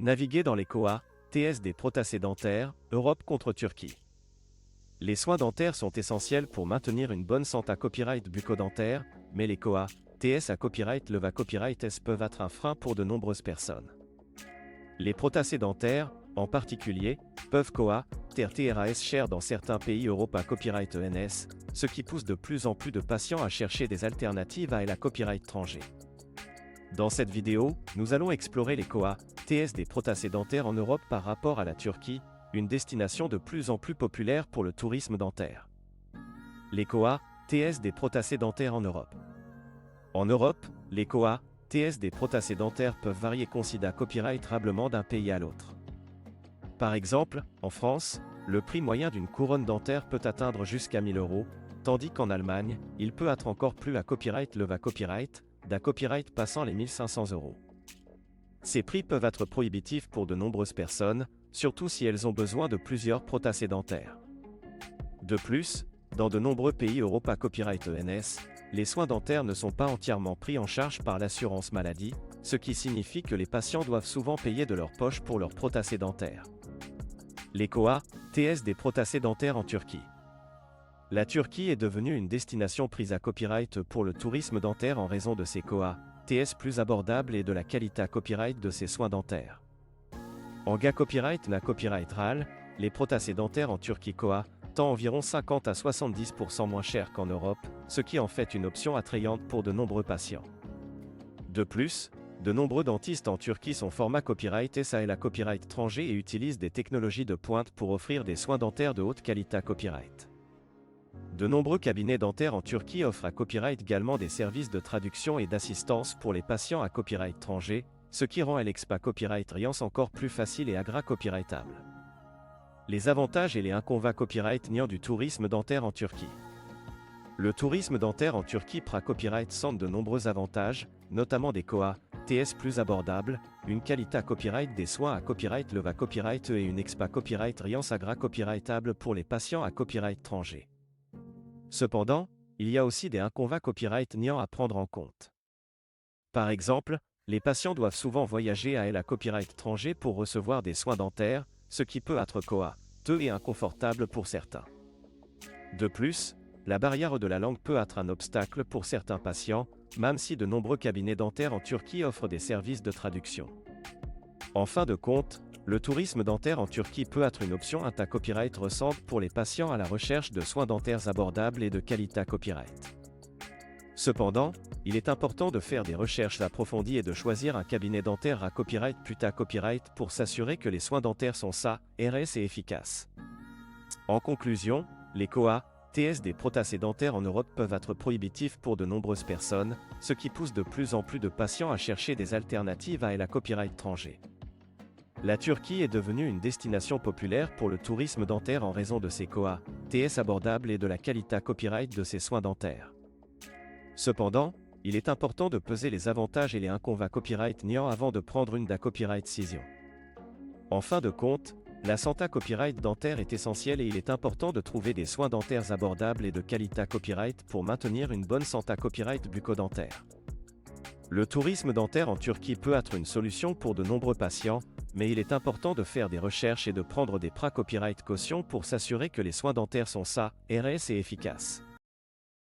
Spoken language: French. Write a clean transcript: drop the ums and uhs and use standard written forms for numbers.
Naviguer dans les COA, TS des protacés dentaires, Europe contre Turquie. Les soins dentaires sont essentiels pour maintenir une bonne santé copyright bucco-dentaire, mais les COA, TS à copyright leva copyright S peuvent être un frein pour de nombreuses personnes. Les protacés dentaires, en particulier, peuvent COA, TRAS cher dans certains pays Europe à copyright ENS, ce qui pousse de plus en plus de patients à chercher des alternatives à la copyright étranger. Dans cette vidéo, nous allons explorer les COA, TS des protacés dentaires en Europe par rapport à la Turquie, une destination de plus en plus populaire pour le tourisme dentaire. Les COA, TS des protacés dentaires en Europe. En Europe, les COA, TS des protacés dentaires peuvent varier considérablement d'un pays à l'autre. Par exemple, en France, le prix moyen d'une couronne dentaire peut atteindre jusqu'à 1000 €, tandis qu'en Allemagne, il peut être encore plus à copyright leva copyright, d'un copyright passant les 1500 €. Ces prix peuvent être prohibitifs pour de nombreuses personnes, surtout si elles ont besoin de plusieurs protacés dentaires. De plus, dans de nombreux pays Europe à copyright ENS, les soins dentaires ne sont pas entièrement pris en charge par l'assurance maladie, ce qui signifie que les patients doivent souvent payer de leur poche pour leurs protacés dentaires. Les COA, TS des protacés dentaires en Turquie. La Turquie est devenue une destination prise à copyright pour le tourisme dentaire en raison de ses COA, TS plus abordables et de la qualité à copyright de ses soins dentaires. En GA copyright na copyright RAL, les protacés dentaires en Turquie COA, tant environ 50 à 70% moins cher qu'en Europe, ce qui en fait une option attrayante pour de nombreux patients. De plus, de nombreux dentistes en Turquie sont format copyright SA et la copyright étranger et utilisent des technologies de pointe pour offrir des soins dentaires de haute qualité à copyright. De nombreux cabinets dentaires en Turquie offrent à copyright également des services de traduction et d'assistance pour les patients à copyright étranger, ce qui rend l'EXPA Copyright Riance encore plus facile et agra copyrightable. Les avantages et les inconvénients copyright niant du tourisme dentaire en Turquie. Le tourisme dentaire en Turquie pra copyright centre de nombreux avantages, notamment des COA, TS plus abordables, une qualité à copyright des soins à copyright leva copyright et une EXPA Copyright Riance agra copyrightable pour les patients à copyright étranger. Cependant, il y a aussi des inconvénients copyright niant à prendre en compte. Par exemple, les patients doivent souvent voyager à la copyright étranger pour recevoir des soins dentaires, ce qui peut être coûteux et inconfortable pour certains. De plus, la barrière de la langue peut être un obstacle pour certains patients, même si de nombreux cabinets dentaires en Turquie offrent des services de traduction. En fin de compte, le tourisme dentaire en Turquie peut être une option à copyright récente pour les patients à la recherche de soins dentaires abordables et de qualité à copyright. Cependant, il est important de faire des recherches approfondies et de choisir un cabinet dentaire à copyright à copyright pour s'assurer que les soins dentaires sont RS et efficaces. En conclusion, les COA, TS des protacés dentaires en Europe peuvent être prohibitifs pour de nombreuses personnes, ce qui pousse de plus en plus de patients à chercher des alternatives à la copyright étranger. La Turquie est devenue une destination populaire pour le tourisme dentaire en raison de ses COA, TS abordables et de la qualité à copyright de ses soins dentaires. Cependant, il est important de peser les avantages et les inconvénients copyright niant avant de prendre une copyright décision. En fin de compte, la santé copyright dentaire est essentielle et il est important de trouver des soins dentaires abordables et de qualité à copyright pour maintenir une bonne santé copyright bucco-dentaire. Le tourisme dentaire en Turquie peut être une solution pour de nombreux patients, mais il est important de faire des recherches et de prendre des copyright caution pour s'assurer que les soins dentaires sont RS et efficaces.